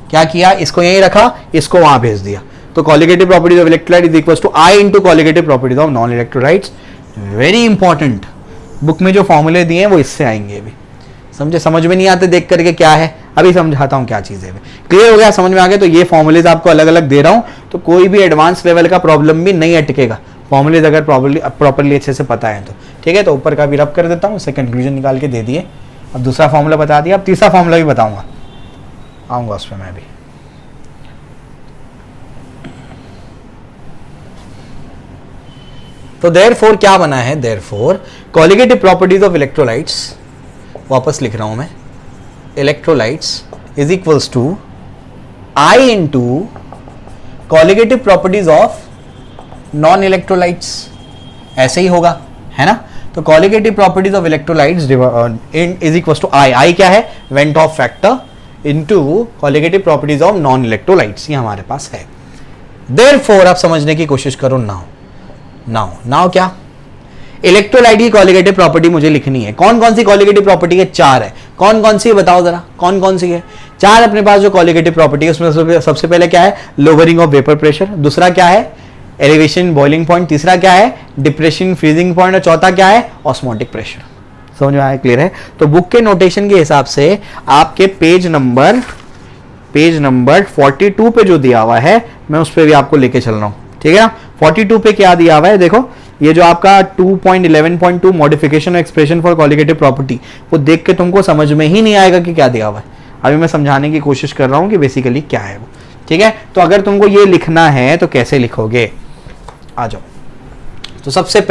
क्या किया? इसको यहीं रखा, इसको वहां भेज दिया। तो colligative properties of electrolyte is equal to I into colligative properties of non electrolytes. Very important, book में जो फॉर्मूले दिए हैं वो इससे आएंगे अभी। समझे? समझ में नहीं आते देख करके क्या है, अभी समझाता हूं क्या चीज है। क्लियर हो गया? समझ में आ गया? तो ये फॉर्मूलेज आपको अलग अलग दे रहा हूं, तो कोई भी एडवांस लेवल का प्रॉब्लम भी नहीं अटकेगा, फॉर्मूलेज अगर प्रॉपर्ली अच्छे से पता है तो। ठीक है? तो ऊपर का भी रब कर देता हूं, उससे कंक्लूजन निकाल के दे दिए। अब दूसरा फॉर्मूला बता दिया, अब तीसरा फॉर्मूला भी बताऊंगा, आऊंगा उस पर मैं भी। तो देयरफॉर क्या बना है? Therefore colligative properties of electrolytes, वापस लिख रहा हूं मैं, electrolytes is equals to I into colligative properties of non electrolytes. ऐसे ही होगा, है ना? तो colligative properties of electrolytes is equal to i क्या है? Van't Hoff factor into colligative properties of non electrolytes, ये हमारे पास है। देयरफॉर आप समझने की कोशिश करो। नाउ क्या? इलेक्ट्रोलाइट की कॉलिगेटिव प्रॉपर्टी मुझे लिखनी है। कौन कौन सी कॉलिगेटिव प्रॉपर्टी है? 4 है। कौन कौन सी बताओ जरा, कौन कौन सी है? चार अपने पास जो कॉलिगेटिव प्रॉपर्टी है उसमें सबसे पहले क्या है, लोअरिंग ऑफ वेपर प्रेशर, दूसरा क्या है, एलिवेशन बॉइलिंग पॉइंट, तीसरा क्या है, डिप्रेशन फ्रीजिंग पॉइंट, और चौथा क्या है, ऑस्मोटिक प्रेशर। समझ में आया, क्लियर है। तो बुक के नोटेशन के हिसाब से आपके पेज नंबर 42 पे जो दिया हुआ है मैं उस पर भी आपको लेके चल रहा हूं, ठीक है ना। 42 पे क्या दिया हुआ है, देखो ये जो आपका 2.11.2 modification expression for colligative property, वो देख के तुमको समझ में ही नहीं आएगा कि क्या दिया हुआ है। अभी मैं समझाने की कोशिश कर रहा हूं कि बेसिकली क्या है वो, ठीक है। तो अगर तुमको ये लिखना है तो कैसे लिखोगे, आ जाओ। तो सबसे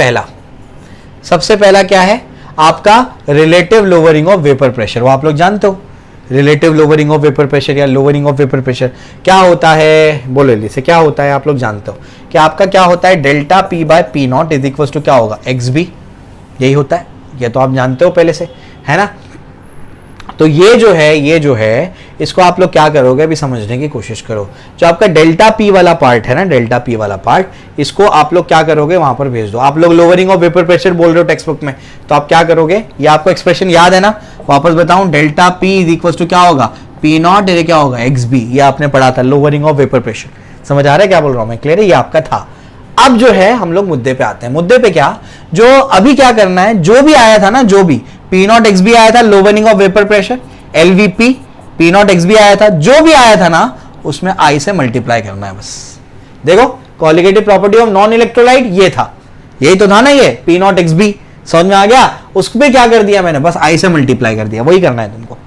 पहला क्या है आपका relative lowering of vapour pressure, वो आप लोग जानते हो। Relative lowering of vapour pressure या लोअरिंग ऑफ वेपर प्रेशर क्या होता है, बोलो जल्दी से, क्या होता है आप लोग जानते हो कि आपका क्या होता है, delta P by P not is equal to क्या होगा, एक्स बी, यही होता है, ये तो आप जानते हो पहले से, है ना। तो ये जो है इसको आप लोग क्या करोगे, अभी समझने की कोशिश करो। जो आपका डेल्टा पी वाला पार्ट है ना, डेल्टा पी वाला पार्ट, इसको आप लोग क्या करोगे, वहां पर भेज दो। आप लोग लोअरिंग ऑफ वेपर प्रेशर बोल रहे हो टेक्स्ट बुक में, तो आप क्या करोगे, ये आपको एक्सप्रेशन याद है ना, वापस बताऊं, delta P is equal to क्या होगा, पी नॉट, ये क्या होगा, एक्स बी, ये आपने पढ़ा था, लोअरिंग ऑफ वेपर प्रेशर। समझ आ रहा है क्या बोल रहा हूं मैं, क्लियर है, ये आपका था। अब जो है हम लोग मुद्दे पे आते हैं। मुद्दे पे क्या, जो अभी क्या करना है, जो भी आया था ना, जो भी पी नॉट एक्स बी आया था, lowering of vapour pressure, LVP P not X B आया था, जो भी आया था ना, उसमें आई से मल्टीप्लाई करना है बस। देखो colligative property of non electrolyte ये था, यही तो था ना, ये पी नॉट एक्स बी, समझ में आ गया। उस पर क्या कर दिया मैंने, बस आई से मल्टीप्लाई कर दिया, वही करना है तुमको।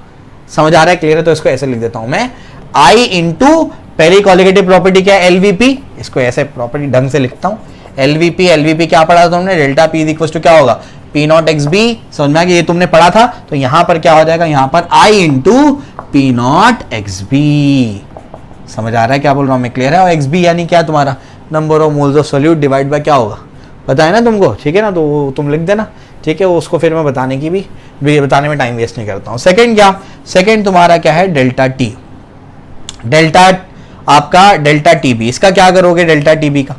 समझ आ रहा है, क्लियर है। तो इसको ऐसे लिख देता हूं मैं, आई इंटू पहली कॉलिगेटिव प्रॉपर्टी क्या है, एलवीपी, इसको ऐसे प्रॉपर्टी ढंग से लिखता हूं, एलवीपी क्या पढ़ा था तुमने, डेल्टा पी इक्वल टू क्या होगा, पी नॉट एक्स बी, समझ में आ गया, ये तुमने पढ़ा था। तो यहां पर क्या हो जाएगा, यहां पर i into P not X B. समझ आ रहा है क्या बोल रहा हूं मैं, क्लियर है। और एक्स बी यानी क्या, तुम्हारा number of moles of solute divide by क्या होगा, पता है ना तुमको, ठीक है ना। तो तुम लिख देना, ठीक है। उसको फिर मैं बताने बताने में टाइम वेस्ट नहीं करता हूं। सेकंड क्या, सेकंड तुम्हारा क्या है, डेल्टा टी, डेल्टा आपका डेल्टा टीबी, इसका क्या करोगे, डेल्टा टीबी का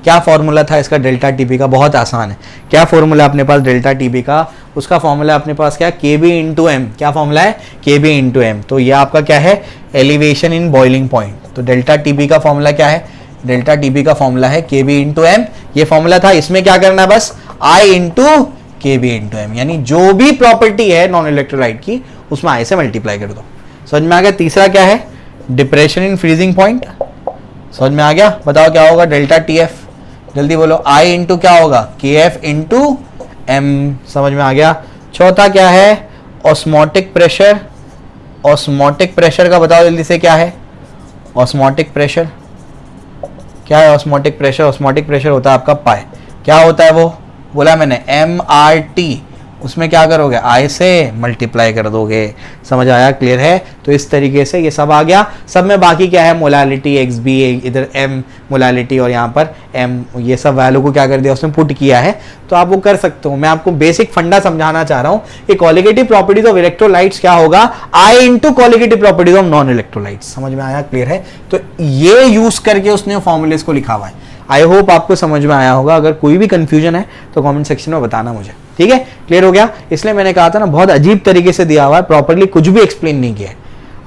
क्या फॉर्मूला था इसका, डेल्टा टीबी का बहुत आसान है। क्या फॉर्मूला अपने पास डेल्टा टीबी का, उसका फॉर्मूला अपने पास क्या, के बी इंटू एम, क्या फॉर्मूला है, के बी इंटू एम। तो ये आपका क्या है, एलिवेशन इन बॉइलिंग पॉइंट। तो डेल्टा टीबी का फॉर्मूला क्या है, डेल्टा टीबी का फॉर्मूला है के बी इंटू एम, ये फॉर्मूला था। इसमें क्या करना है, बस आई इंटू के बी इंटू एम, यानी जो भी प्रॉपर्टी है नॉन इलेक्ट्रोलाइट की उसमें आई से मल्टीप्लाई कर दो। समझ में आ गया। तीसरा क्या है, डिप्रेशन इन फ्रीजिंग पॉइंट, समझ में आ गया। बताओ क्या होगा, डेल्टा टी एफ, जल्दी बोलो, आई इंटू क्या होगा, के एफ इंटू एम, समझ में आ गया। चौथा क्या है, ऑस्मोटिक प्रेशर, ऑस्मोटिक प्रेशर का बताओ जल्दी से क्या है, ऑस्मोटिक प्रेशर क्या है, ऑस्मोटिक प्रेशर, ऑस्मोटिक प्रेशर होता है आपका पाई, क्या होता है वो बोला मैंने, एम आर टी, उसमें क्या करोगे, आई से मल्टीप्लाई कर दोगे। समझ आया, क्लियर है। तो इस तरीके से ये सब आ गया। सब में बाकी क्या है, मोलालिटी एक्स बी, इधर एम मोलालिटी और यहाँ पर एम, ये सब वैल्यू को क्या कर दिया उसमें पुट किया है। तो आप वो कर सकते हो। मैं आपको बेसिक फंडा समझाना चाह रहा हूँ कि कॉलिगेटिव प्रॉपर्टीज ऑफ इलेक्ट्रोलाइट्स क्या होगा, i into colligative properties of non electrolytes. समझ में आया, क्लियर है। तो ये यूज करके उसने फॉर्मूलेस को लिखा हुआ है। आई होप आपको समझ में आया होगा। अगर कोई भी कंफ्यूजन है तो कमेंट सेक्शन में बताना मुझे, ठीक है। क्लियर हो गया। इसलिए मैंने कहा था ना, बहुत अजीब तरीके से दिया हुआ है, प्रॉपर्ली कुछ भी एक्सप्लेन नहीं किया है।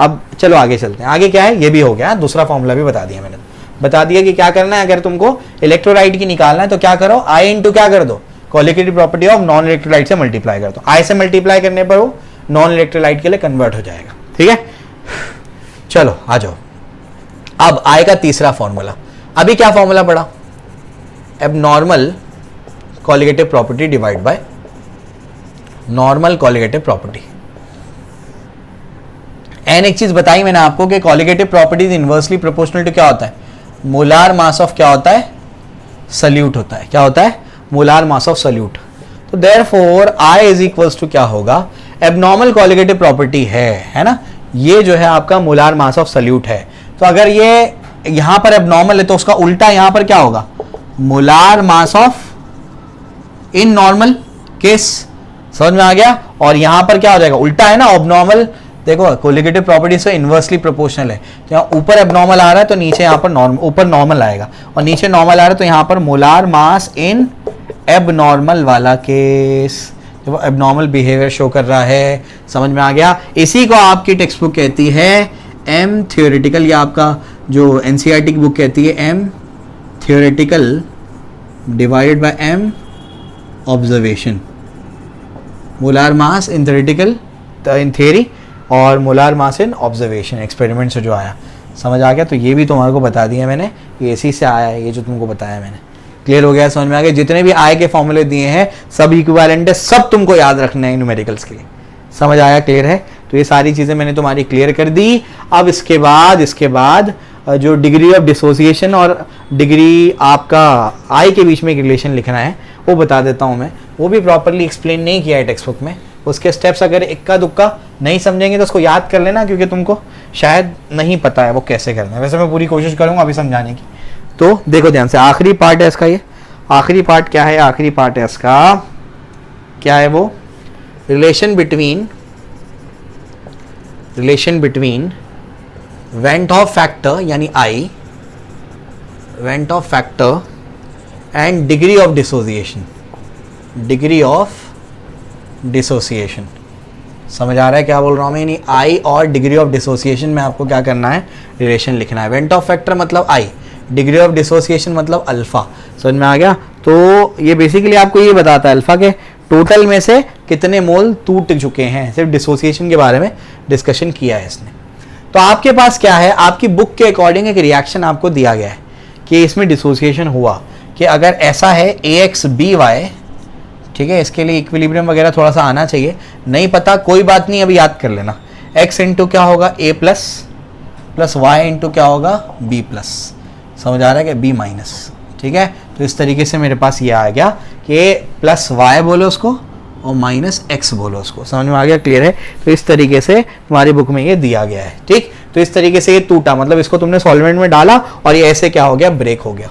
अब चलो आगे चलते हैं। आगे क्या है, ये भी हो गया, दूसरा फॉर्मूला भी बता दिया मैंने, बता दिया कि क्या करना है। अगर तुमको इलेक्ट्रोलाइट की निकालना है तो क्या करो, आई इंटू क्या कर दो, colligative property of non electrolyte से मल्टीप्लाई कर दो। आई से मल्टीप्लाई करने पर वो नॉन इलेक्ट्रोलाइट के लिए कन्वर्ट हो जाएगा, ठीक है। चलो आ जाओ, अब आएगा तीसरा फॉर्मूला। अभी क्या फॉर्मूला पढ़ा, abnormal colligative property divide by normal colligative property. And एक चीज बताई मैंने आपको कि colligative properties inversely proportional to क्या होता है, मोलार मास ऑफ क्या होता है, सल्यूट होता है। क्या होता है, मोलार मास ऑफ सल्यूट। तो therefore I is equals to क्या होगा, एबनॉर्मल कॉलिगेटिव प्रॉपर्टी है ना, ये जो है आपका मोलार मास ऑफ सल्यूट है। तो अगर ये यहां पर एबनॉर्मल है तो उसका उल्टा यहां पर क्या होगा, molar mass of in normal case. समझ में आ गया। और यहां पर क्या हो जाएगा, उल्टा है ना, ऑबनॉर्मल। देखो कॉलिगेटिव प्रॉपर्टी से इनवर्सली प्रोपोर्शनल है, तो यहाँ ऊपर एबनॉर्मल आ रहा है तो नीचे यहाँ पर नॉर्मल, ऊपर नॉर्मल आएगा और नीचे नॉर्मल आ रहा है तो यहाँ पर मोलार मास इन एबनॉर्मल वाला केस। वो एबनॉर्मल बिहेवियर शो कर रहा है। समझ में आ गया? इसी को आपकी टेक्स्ट बुक कहती है एम थियोरेटिकल, या आपका जो एनसीईआरटी की बुक कहती है M theoretical divided by M observation. Molar mass in theoretical in theory और molar mass in observation, experiment से जो आया। समझ आ गया? तो ये भी तुम्हारे को बता दिया मैंने, ये इसी से आया है, ये जो तुमको बताया मैंने। क्लियर हो गया? समझ में आ गया? जितने भी आय के फॉर्मूले दिए हैं सब इक्विवेलेंट है, सब तुमको याद रखने हैं न्यूमेरिकल्स के लिए। समझ आया? क्लियर है? तो ये सारी चीज़ें मैंने तुम्हारी क्लियर कर दी। अब इसके बाद जो डिग्री ऑफ डिसोसिएशन और डिग्री आपका आई के बीच में एक रिलेशन लिखना है वो बता देता हूँ मैं। वो भी प्रॉपरली एक्सप्लेन नहीं किया है टेक्स्ट बुक में। उसके स्टेप्स अगर इक्का दुक्का नहीं समझेंगे तो उसको याद कर लेना, क्योंकि तुमको शायद नहीं पता है वो कैसे करना है। वैसे मैं पूरी कोशिश करूँगा अभी समझाने की। तो देखो ध्यान से, आखिरी पार्ट है इसका। ये आखिरी पार्ट क्या है? आखिरी पार्ट है इसका क्या है? वो relation between van't Hoff factor यानी i, van't Hoff factor and degree of dissociation. समझ आ रहा है क्या बोल रहा हूँ मैं? यानी आई और डिग्री ऑफ डिसोसिएशन में आपको क्या करना है? रिलेशन लिखना है। वेंट ऑफ फैक्टर मतलब आई, डिग्री ऑफ डिसोसिएशन मतलब अल्फा। समझ में आ गया? तो ये बेसिकली आपको ये बताता है अल्फा के टोटल में से कितने मोल टूट चुके हैं। सिर्फ डिसोसिएशन के बारे में डिस्कशन किया है इसने। तो आपके पास क्या है? आपकी बुक के अकॉर्डिंग एक रिएक्शन आपको दिया गया है कि इसमें डिसोसिएशन हुआ कि अगर ऐसा है ax by, ठीक है, इसके लिए इक्विलिब्रियम वगैरह थोड़ा सा आना चाहिए। नहीं पता कोई बात नहीं, अभी याद कर लेना। x इंटू क्या होगा? a प्लस y इंटू क्या होगा? b plus. समझ आ रहा है कि b माइनस। ठीक है, तो इस तरीके से मेरे पास ये आ गया कि प्लस y बोलो उसको और माइनस x बोलो उसको। समझ में आ गया? क्लियर है? तो इस तरीके से तुम्हारी बुक में ये दिया गया है। ठीक, तो इस तरीके से ये टूटा, मतलब इसको तुमने सॉल्वेंट में डाला और ये ऐसे क्या हो गया? ब्रेक हो गया।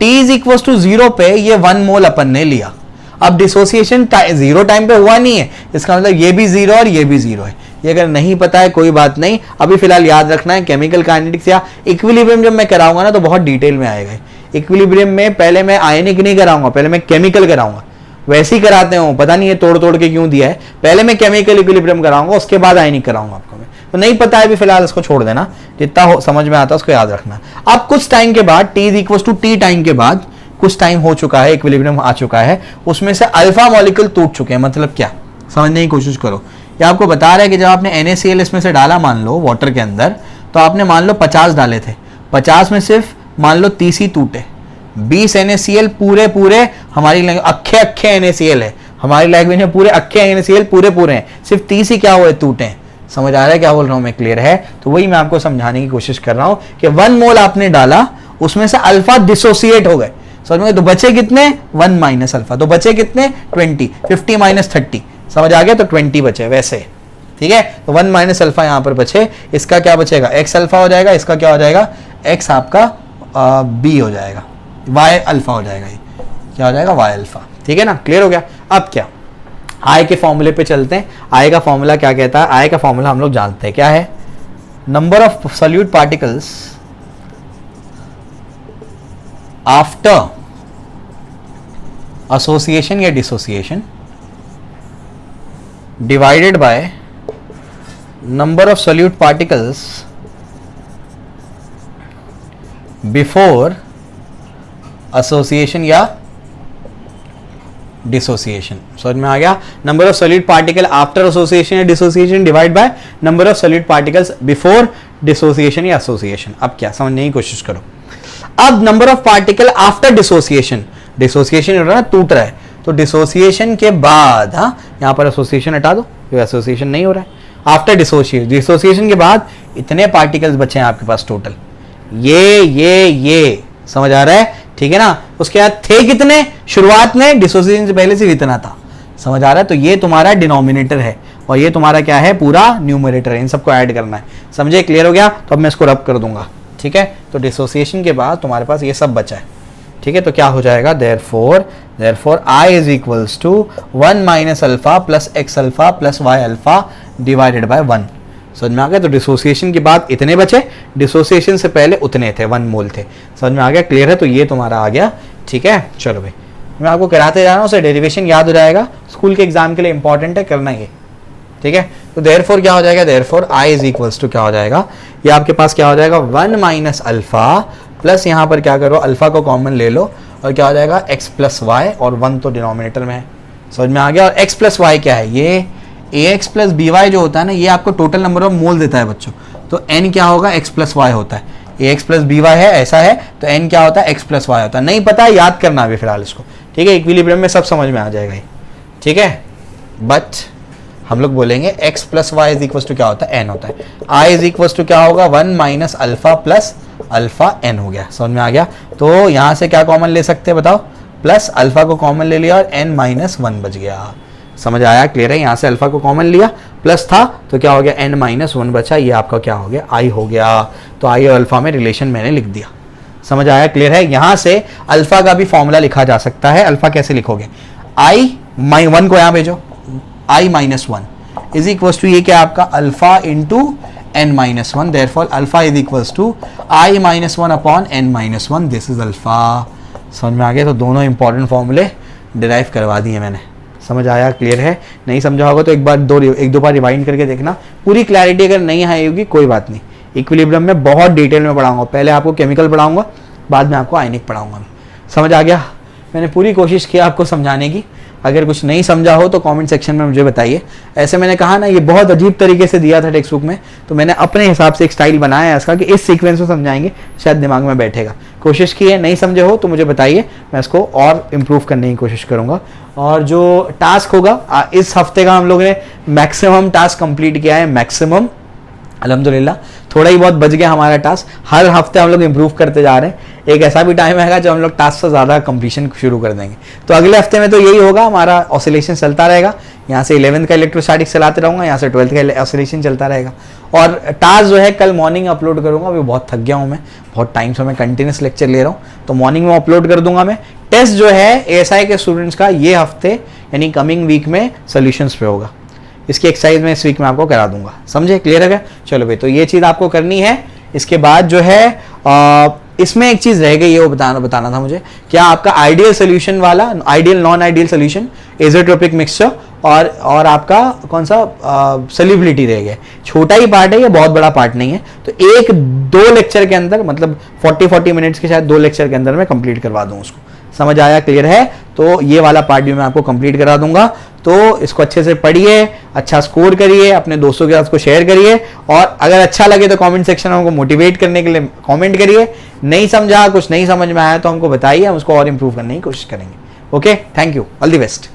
t इज इक्वल टू 0 पे ये 1 मोल अपन ने लिया। अब डिसोसिएशन 0 टाइम पे हुआ नहीं है, इसका मतलब ये भी 0 और ये भी 0 है। ये अगर नहीं पता है कोई बात नहीं, अभी फिलहाल याद रखना है केमिकल काइनेटिक्स या इक्विलिब्रियम जब मैं कराऊंगा ना तो बहुत डिटेल में आएगा। इक्विलिब्रियम में पहले मैं आयनिक नहीं कराऊंगा, पहले मैं केमिकल कराऊंगा। वैसे ही कराते हो, पता नहीं है तोड़ के क्यों दिया है। पहले मैं केमिकल इक्विलिब्रियम कराऊंगा, उसके बाद आयनिक कराऊंगा आपको मैं। तो नहीं पता है अभी फिलहाल इसको छोड़ देना, जितना समझ में आता है उसको याद रखना। अब कुछ टाइम के बाद t is equal to t time के बाद कुछ टाइम हो चुका है, इक्विलिब्रियम आ चुका है, उसमें से अल्फा मॉलिक्यूल टूट चुके हैं। मतलब क्या? समझने की कोशिश करो। ये आपको बता रहा है कि जब आपने NaCl इसमें से डाला मान लो वाटर के अंदर, तो आपने मान लो 50 डाले थे, 50 में सिर्फ मान लो 30 ही टूटे। 20 NaCl पूरे हमारी अक्खे NaCl है, हमारी लैंग्वेज में पूरे अक्खे NaCl पूरे हैं, सिर्फ 30 ही क्या हुए? टूटे हैं। समझ आ रहा है क्या बोल रहा हूँ मैं? क्लियर है? तो वही मैं आपको समझाने की कोशिश कर रहा हूँ कि 1 मोल आपने डाला, उसमें से अल्फा डिसोसिएट हो गए। समझ में? तो बचे कितने? 1 माइनस अल्फा। तो बचे कितने? 20। 50 माइनस 30। समझ आ गया? तो 20 बचे वैसे। ठीक है, तो 1 माइनस अल्फा यहाँ पर बचे। इसका क्या बचेगा? x अल्फा हो जाएगा। इसका क्या हो जाएगा? x आपका b हो जाएगा, y अल्फा हो जाएगा। ये क्या हो जाएगा? y alpha. ठीक है ना? क्लियर हो गया? अब क्या? I के फॉर्मूले पे चलते हैं। I का फॉर्मूला क्या कहता है? I का फॉर्मूला हम लोग जानते हैं, क्या है? Number of solute particles after association या dissociation divided by number of solute particles before association या डिसोसिएशन। समझ में आ गया? Number of solid particle after association या dissociation divide by number of solid particles before dissociation या एसोसिएशन। अब क्या? समझने की कोशिश करो। अब number of particle after dissociation, dissociation हो रहा है, टूट रहा है, तो डिसोसिएशन के बाद, हाँ यहां पर एसोसिएशन हटा दो, एसोसिएशन नहीं हो रहा है। आफ्टर डिसोसिएशन के बाद इतने पार्टिकल्स बचे हैं आपके पास टोटल, ये समझ आ रहा है? ठीक है ना? उसके बाद थे कितने शुरुआत में? डिसोसिएशन से पहले सिर्फ इतना था। समझ आ रहा है? तो ये तुम्हारा डिनोमिनेटर है और ये तुम्हारा क्या है? पूरा न्यूमरेटर है। इन सबको ऐड करना है। समझे? क्लियर हो गया? तो अब मैं इसको रब कर दूंगा। ठीक है, तो डिसोसिएशन के बाद तुम्हारे पास ये सब बचा है। ठीक है, तो क्या हो जाएगा? Therefore I is equals to 1 minus alpha plus x alpha plus y alpha divided by 1। समझ में आ गया? तो डिसोसिएशन के बाद इतने बचे, डिसोसिएशन से पहले उतने थे, 1 मोल थे। समझ में आ गया? क्लियर है? तो ये तुम्हारा आ गया। ठीक है, चलो भाई मैं आपको कराते जा रहा हूँ, उसे डेरिवेशन याद हो जाएगा, स्कूल के एग्जाम के लिए इंपॉर्टेंट है, करना ये, ठीक है। तो देयरफॉर क्या हो जाएगा, therefore I is equals to क्या हो जाएगा, ये आपके पास क्या हो जाएगा 1 माइनस अल्फा प्लस यहाँ पर क्या करो अल्फा को कॉमन ले लो और क्या हो जाएगा x प्लस वाई, और 1 तो डिनोमिनेटर में है, समझ में आ गया। और x प्लस वाई क्या है, ये ax प्लस बी वाई जो होता है ना, ये आपको टोटल नंबर ऑफ मोल देता है बच्चों, तो n क्या होगा x प्लस वाई होता है, ax प्लस बी वाई है ऐसा है, तो n क्या होता है x प्लस वाई होता है, नहीं पता याद करना अभी फिलहाल इसको, ठीक है। इक्विलिब्रियम में सब समझ में आ जाएगा ये, ठीक है। बट हम लोग बोलेंगे x plus y is equal to क्या होता है, n होता है। i इज इक्वल टू क्या होगा 1 minus alpha plus alpha n हो गया, समझ में आ गया। तो यहाँ से क्या कॉमन ले सकते हैं बताओ, प्लस अल्फा को कॉमन ले लिया और n माइनस 1 बच गया, समझ आया, क्लियर है। यहाँ से अल्फा को कॉमन लिया, प्लस था तो क्या हो गया n माइनस 1 बचा, ये आपका क्या हो गया i हो गया। तो i और अल्फा में रिलेशन मैंने लिख दिया, समझ आया, क्लियर है। यहाँ से अल्फा का भी फॉर्मूला लिखा जा सकता है, अल्फा कैसे लिखोगे, i माइ 1 को यहाँ भेजो, i minus 1 is equal to ये क्या आपका alpha into n minus 1, therefore alpha is equal to i minus 1 upon n minus 1, this is alpha, समझ में आ गया। तो दोनों इंपॉर्टेंट फॉर्मूले डिराइव करवा दिए मैंने, समझ आया, क्लियर है। नहीं समझा होगा तो एक दो बार रिवाइंड करके देखना, पूरी क्लैरिटी अगर नहीं आई होगी कोई बात नहीं, इक्विलिब्रियम में बहुत डिटेल में पढ़ाऊंगा, पहले आपको केमिकल पढ़ाऊंगा, बाद में आपको आयनिक पढ़ाऊंगा, समझ आ गया। मैंने पूरी कोशिश की आपको समझाने की, अगर कुछ नहीं समझा हो तो कमेंट सेक्शन में मुझे बताइए। ऐसे मैंने कहा ना ये बहुत अजीब तरीके से दिया था टेक्स्ट बुक में, तो मैंने अपने हिसाब से एक स्टाइल बनाया है इसका कि इस सीक्वेंस में समझाएंगे, शायद दिमाग में बैठेगा। कोशिश की है, नहीं समझे हो तो मुझे बताइए, मैं इसको और इम्प्रूव करने की कोशिश करूँगा। और जो टास्क होगा इस हफ्ते का हम लोगों ने मैक्सिमम टास्क कंप्लीट किया है, मैक्सिमम अल्हम्दुलिल्लाह, थोड़ा ही बहुत बच गया हमारा टास्क, हर हफ्ते हम लोग इंप्रूव करते जा रहे हैं। एक ऐसा भी टाइम आएगा जब हम लोग टास्क से ज़्यादा कंप्लीशन शुरू कर देंगे, तो अगले हफ्ते में तो यही होगा, हमारा ऑसिलेशन चलता रहेगा, यहाँ से 11th का इलेक्ट्रोस्टैटिक्स चलाते रहूँगा, यहाँ से 12th का ऑसिलेशन चलता रहेगा। और टास्क जो है कल मॉर्निंग अपलोड करूँगा, अभी बहुत थक गया हूँ मैं, बहुत टाइम से मैं कंटिन्यूस लेक्चर ले रहा हूँ, तो मॉर्निंग में अपलोड कर दूंगा मैं। टेस्ट जो है ASI के स्टूडेंट्स का ये हफ्ते यानी कमिंग वीक में सोल्यूशंस पे होगा, इसकी एक्सरसाइज में इस वीक में आपको करा दूंगा, समझे, क्लियर है क्या। चलो भाई, तो ये चीज़ आपको करनी है। इसके बाद जो है इसमें एक चीज़ रह गई है, वो बताना था मुझे, क्या आपका आइडियल सोल्यूशन वाला, ideal non ideal solution, azeotropic mixture और आपका कौन सा सॉल्युबिलिटी रह गया। छोटा ही पार्ट है, ये बहुत बड़ा पार्ट नहीं है, तो 1-2 लेक्चर के अंदर, मतलब 40 मिनट्स के शायद 2 लेक्चर के अंदर मैं कंप्लीट करवा दूँ उसको, समझ आया, क्लियर है। तो ये वाला पार्ट भी मैं आपको कंप्लीट करा दूंगा, तो इसको अच्छे से पढ़िए, अच्छा स्कोर करिए, अपने दोस्तों के साथ इसको शेयर करिए, और अगर अच्छा लगे तो कमेंट सेक्शन में हमको मोटिवेट करने के लिए कमेंट करिए। नहीं समझा, कुछ नहीं समझ में आया तो हमको बताइए, हम उसको और इंप्रूव करने की कोशिश करेंगे। Okay, thank you, all the best.